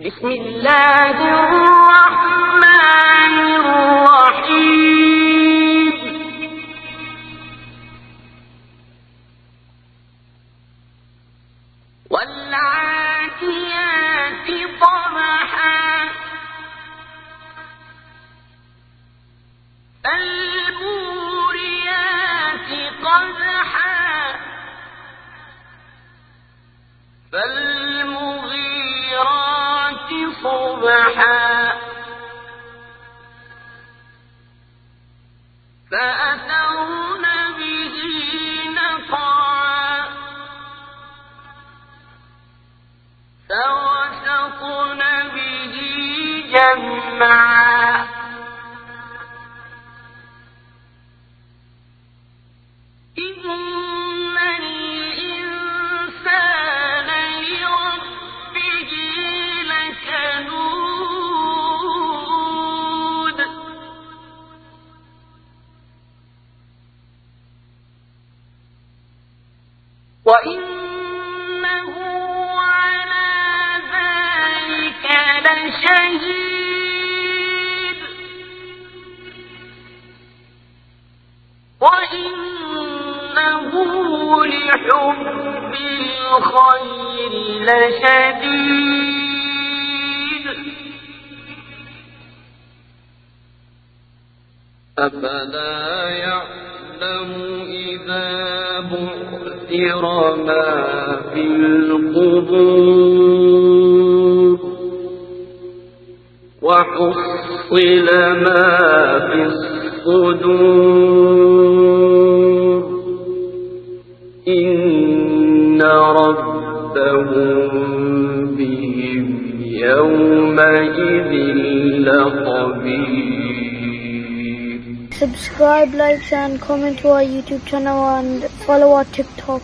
بسم الله الرحمن الرحيم والعاديات ضبحا فالموريات قدحا فالمغيرات صبحا فأثرن به نقعا فوسطن به جمعا إن الإنسان لربه لكنود وإنه على ذلك لشهيد وإنه لحب الخير لشديد أفلا يعلم إذا بعثر ما في القبور وحصل ما في الصدور إن ربهم بهم يومئذ لخبير. Subscribe, like and comment to our YouTube channel and follow our TikTok.